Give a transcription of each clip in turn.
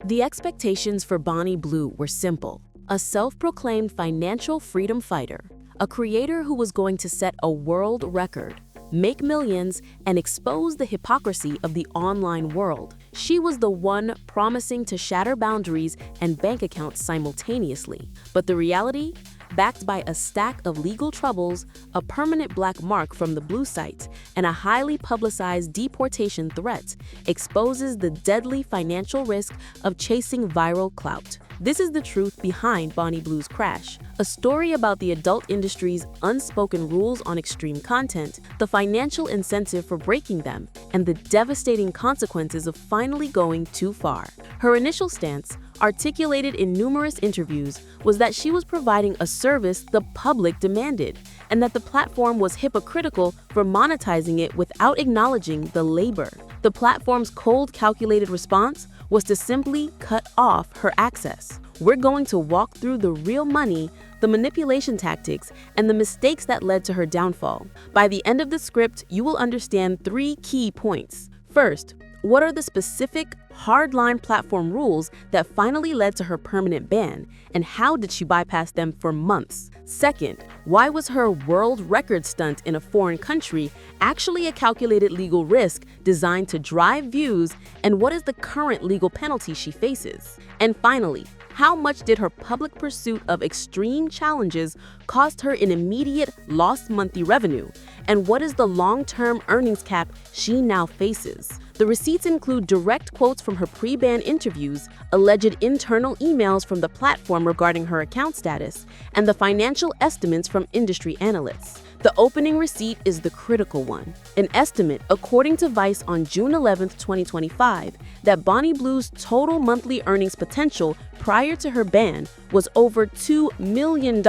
The expectations for Bonnie Blue were simple: a self-proclaimed financial freedom fighter, a creator who was going to set a world record, make millions, and expose the hypocrisy of the online world. She was the one promising to shatter boundaries and bank accounts simultaneously. But the reality? Backed by a stack of legal troubles, a permanent black mark from the Blue site, and a highly publicized deportation threat, exposes the deadly financial risk of chasing viral clout. This is the truth behind Bonnie Blue's crash, a story about the adult industry's unspoken rules on extreme content, the financial incentive for breaking them, and the devastating consequences of finally going too far. Her initial stance, articulated in numerous interviews, was that she was providing a service the public demanded, and that the platform was hypocritical for monetizing it without acknowledging the labor. The platform's cold, calculated response was to simply cut off her access. We're going to walk through the real money, the manipulation tactics, and the mistakes that led to her downfall. By the end of the script, you will understand 3 key points. First, what are the specific, hardline platform rules that finally led to her permanent ban, and how did she bypass them for months? Second, why was her world record stunt in a foreign country actually a calculated legal risk designed to drive views, and what is the current legal penalty she faces? And finally, how much did her public pursuit of extreme challenges cost her in immediate lost monthly revenue? And what is the long-term earnings cap she now faces? The receipts include direct quotes from her pre-ban interviews, alleged internal emails from the platform regarding her account status, and the financial estimates from industry analysts. The opening receipt is the critical one. An estimate, according to Vice on June 11, 2025, that Bonnie Blue's total monthly earnings potential prior to her ban was over $2 million,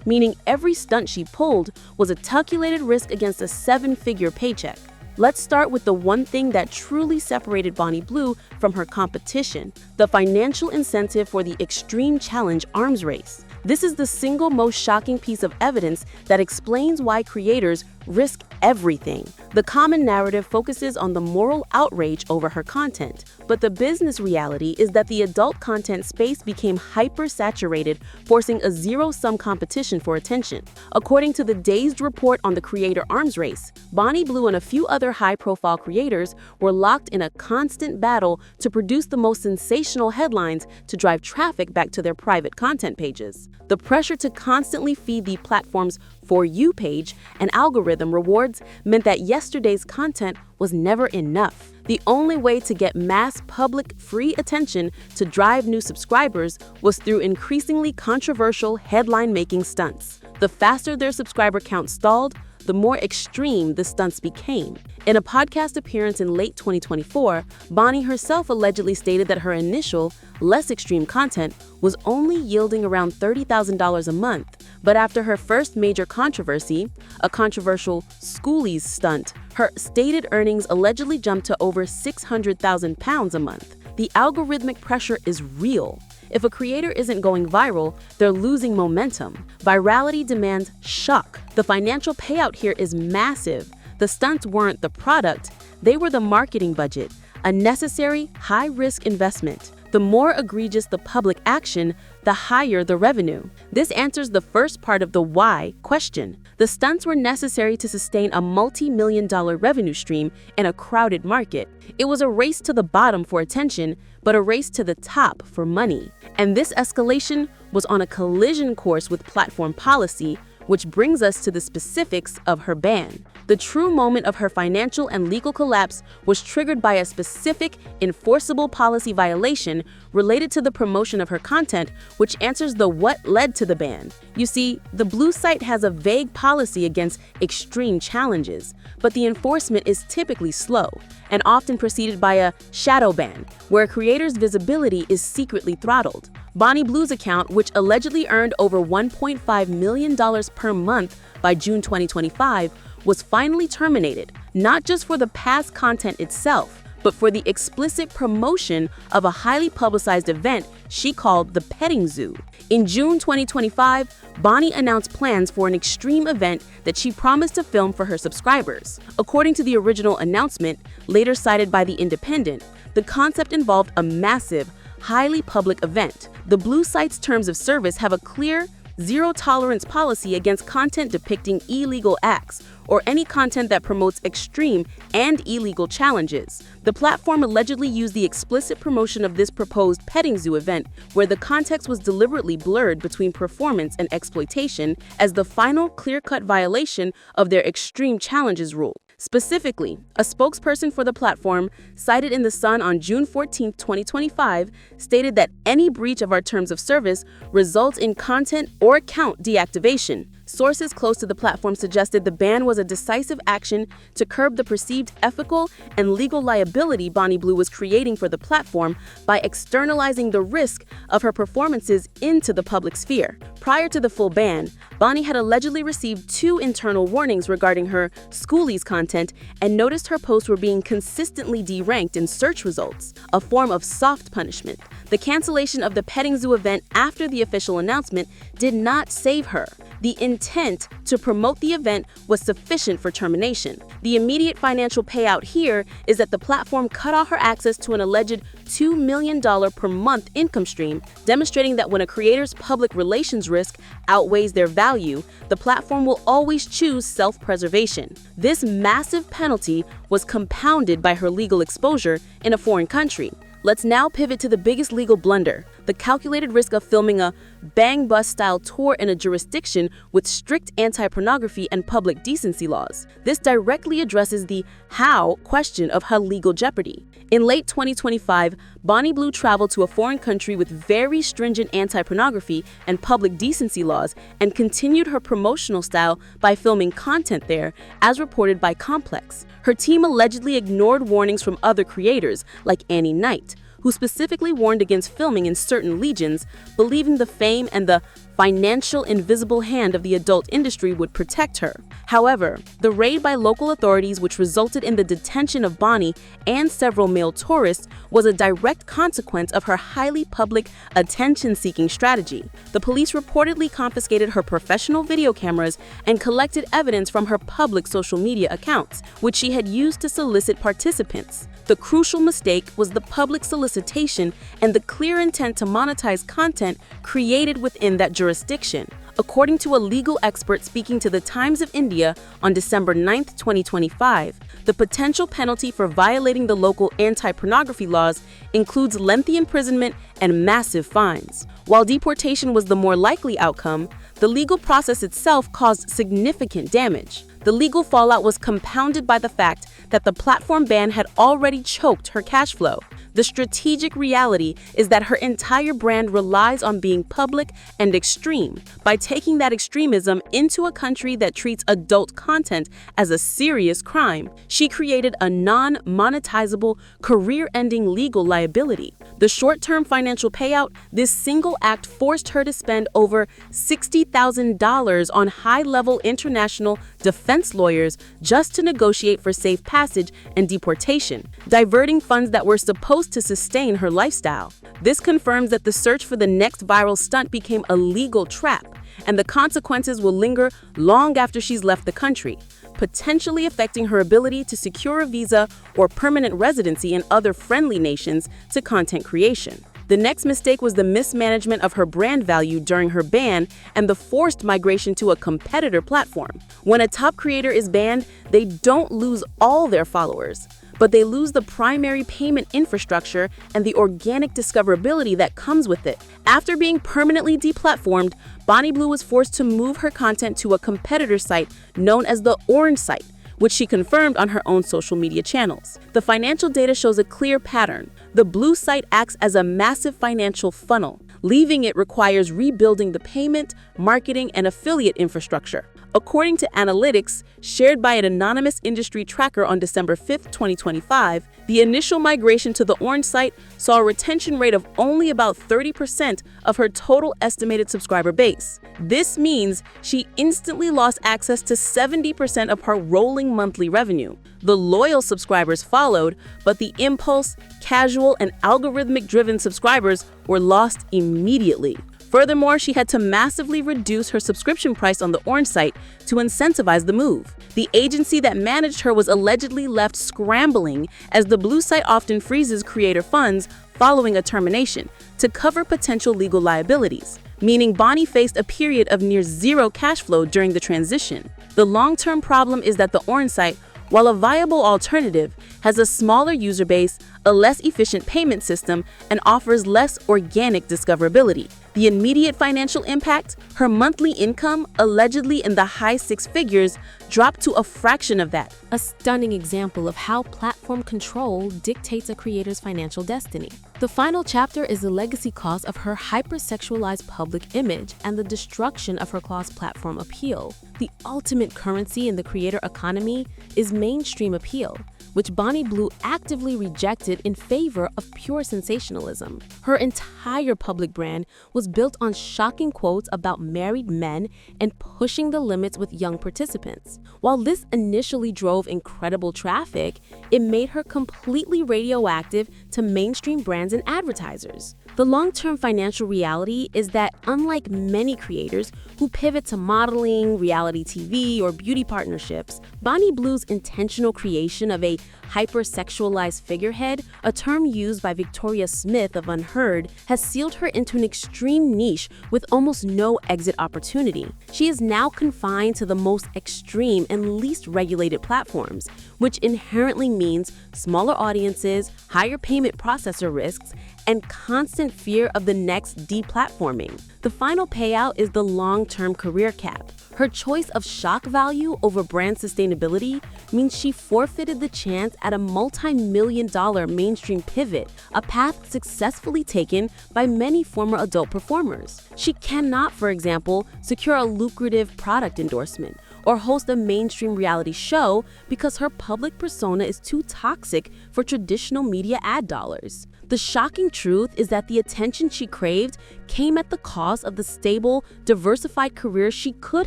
meaning every stunt she pulled was a calculated risk against a 7-figure paycheck. Let's start with the one thing that truly separated Bonnie Blue from her competition: the financial incentive for the extreme challenge arms race. This is the single most shocking piece of evidence that explains why creators risk everything. The common narrative focuses on the moral outrage over her content, but the business reality is that the adult content space became hyper-saturated, forcing a zero-sum competition for attention. According to the Dazed report on the creator arms race, Bonnie Blue and a few other high-profile creators were locked in a constant battle to produce the most sensational headlines to drive traffic back to their private content pages. The pressure to constantly feed the platform's For You page and algorithm rewards meant that yesterday's content was never enough. The only way to get mass public free attention to drive new subscribers was through increasingly controversial headline-making stunts. The faster their subscriber count stalled, the more extreme the stunts became. In a podcast appearance in late 2024, Bonnie herself allegedly stated that her initial, less extreme content was only yielding around $30,000 a month. But after her first major controversy, a controversial schoolies stunt, her stated earnings allegedly jumped to over £600,000 a month. The algorithmic pressure is real. If a creator isn't going viral, they're losing momentum. Virality demands shock. The financial payout here is massive. The stunts weren't the product, they were the marketing budget, a necessary, high-risk investment. The more egregious the public action, the higher the revenue. This answers the first part of the why question. The stunts were necessary to sustain a multi-million-dollar revenue stream in a crowded market. It was a race to the bottom for attention, but a race to the top for money. And this escalation was on a collision course with platform policy, which brings us to the specifics of her ban. The true moment of her financial and legal collapse was triggered by a specific, enforceable policy violation related to the promotion of her content, which answers the what led to the ban. You see, the Blue site has a vague policy against extreme challenges, but the enforcement is typically slow and often preceded by a shadow ban, where a creator's visibility is secretly throttled. Bonnie Blue's account, which allegedly earned over $1.5 million per month by June 2025, was finally terminated, not just for the past content itself, but for the explicit promotion of a highly publicized event she called the petting zoo. In June 2025, Bonnie announced plans for an extreme event that she promised to film for her subscribers. According to the original announcement, later cited by The Independent, the concept involved a massive, highly public event. The Blue site's terms of service have a clear, zero-tolerance policy against content depicting illegal acts or any content that promotes extreme and illegal challenges. The platform allegedly used the explicit promotion of this proposed petting zoo event, where the context was deliberately blurred between performance and exploitation, as the final clear-cut violation of their extreme challenges rule. Specifically, a spokesperson for the platform, cited in The Sun on June 14, 2025, stated that any breach of our terms of service results in content or account deactivation. Sources close to the platform suggested the ban was a decisive action to curb the perceived ethical and legal liability Bonnie Blue was creating for the platform by externalizing the risk of her performances into the public sphere. Prior to the full ban, Bonnie had allegedly received 2 internal warnings regarding her schoolies content and noticed her posts were being consistently deranked in search results, a form of soft punishment. The cancellation of the petting zoo event after the official announcement did not save her. The intent to promote the event was sufficient for termination. The immediate financial payout here is that the platform cut off her access to an alleged $2 million per month income stream, demonstrating that when a creator's public relations risk outweighs their value, the platform will always choose self-preservation. This massive penalty was compounded by her legal exposure in a foreign country. Let's now pivot to the biggest legal blunder, the calculated risk of filming a bang-bus-style tour in a jurisdiction with strict anti-pornography and public decency laws. This directly addresses the how question of her legal jeopardy. In late 2025, Bonnie Blue traveled to a foreign country with very stringent anti-pornography and public decency laws and continued her promotional style by filming content there, as reported by Complex. Her team allegedly ignored warnings from other creators, like Annie Knight, who specifically warned against filming in certain regions, believing the fame and the financial invisible hand of the adult industry would protect her. However, the raid by local authorities, which resulted in the detention of Bonnie and several male tourists, was a direct consequence of her highly public, attention-seeking strategy. The police reportedly confiscated her professional video cameras and collected evidence from her public social media accounts, which she had used to solicit participants. The crucial mistake was the public solicitation and the clear intent to monetize content created within that jurisdiction. According to a legal expert speaking to the Times of India on December 9, 2025, the potential penalty for violating the local anti-pornography laws includes lengthy imprisonment and massive fines. While deportation was the more likely outcome, the legal process itself caused significant damage. The legal fallout was compounded by the fact that the platform ban had already choked her cash flow. The strategic reality is that her entire brand relies on being public and extreme. By taking that extremism into a country that treats adult content as a serious crime, she created a non-monetizable, career-ending legal liability. The short-term financial payout, this single act forced her to spend over $60,000 on high-level international defense lawyers just to negotiate for safe passage and deportation, diverting funds that were supposed to sustain her lifestyle. This confirms that the search for the next viral stunt became a legal trap, and the consequences will linger long after she's left the country, potentially affecting her ability to secure a visa or permanent residency in other friendly nations to content creation. The next mistake was the mismanagement of her brand value during her ban and the forced migration to a competitor platform. When a top creator is banned, they don't lose all their followers, but they lose the primary payment infrastructure and the organic discoverability that comes with it. After being permanently deplatformed, Bonnie Blue was forced to move her content to a competitor site known as the Orange site, which she confirmed on her own social media channels. The financial data shows a clear pattern. The Blue site acts as a massive financial funnel. Leaving it requires rebuilding the payment, marketing, and affiliate infrastructure. According to analytics shared by an anonymous industry tracker on December 5, 2025, the initial migration to the Orange site saw a retention rate of only about 30% of her total estimated subscriber base. This means she instantly lost access to 70% of her rolling monthly revenue. The loyal subscribers followed, but the impulse, casual, and algorithmic-driven subscribers were lost immediately. Furthermore, she had to massively reduce her subscription price on the Orange site to incentivize the move. The agency that managed her was allegedly left scrambling, as the Blue site often freezes creator funds following a termination to cover potential legal liabilities, meaning Bonnie faced a period of near zero cash flow during the transition. The long-term problem is that the Orange site, while a viable alternative, has a smaller user base, a less efficient payment system, and offers less organic discoverability. The immediate financial impact, her monthly income, allegedly in the high six figures, dropped to a fraction of that. A stunning example of how platform control dictates a creator's financial destiny. The final chapter is the legacy cost of her hypersexualized public image and the destruction of her cross-platform appeal. The ultimate currency in the creator economy is mainstream appeal, which Bonnie Blue actively rejected in favor of pure sensationalism. Her entire public brand was built on shocking quotes about married men and pushing the limits with young participants. While this initially drove incredible traffic, it made her completely radioactive to mainstream brands and advertisers. The long-term financial reality is that unlike many creators who pivot to modeling, reality TV, or beauty partnerships, Bonnie Blue's intentional creation of a hypersexualized figurehead, a term used by Victoria Smith of Unheard, has sealed her into an extreme niche with almost no exit opportunity. She is now confined to the most extreme and least regulated platforms, which inherently means smaller audiences, higher payment processor risks, and constant fear of the next deplatforming. The final payout is the long-term career cap. Her choice of shock value over brand sustainability means she forfeited the chance at a multi-million-dollar mainstream pivot, a path successfully taken by many former adult performers. She cannot, for example, secure a lucrative product endorsement or host a mainstream reality show because her public persona is too toxic for traditional media ad dollars. The shocking truth is that the attention she craved came at the cost of the stable, diversified career she could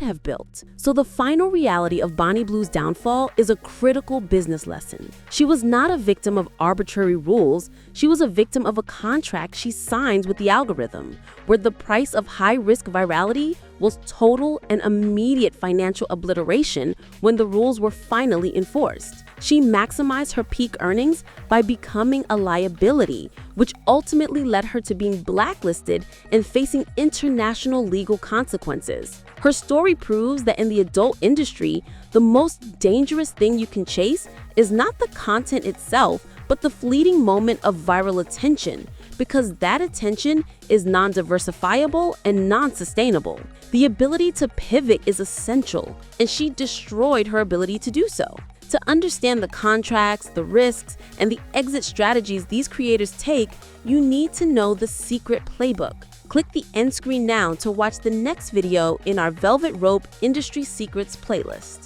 have built. So the final reality of Bonnie Blue's downfall is a critical business lesson. She was not a victim of arbitrary rules, she was a victim of a contract she signed with the algorithm, where the price of high-risk virality was total and immediate financial obliteration when the rules were finally enforced. She maximized her peak earnings by becoming a liability, which ultimately led her to being blacklisted and facing international legal consequences. Her story proves that in the adult industry, the most dangerous thing you can chase is not the content itself, but the fleeting moment of viral attention, because that attention is non-diversifiable and non-sustainable. The ability to pivot is essential, and she destroyed her ability to do so. To understand the contracts, the risks, and the exit strategies these creators take, you need to know the secret playbook. Click the end screen now to watch the next video in our Velvet Rope Industry Secrets playlist.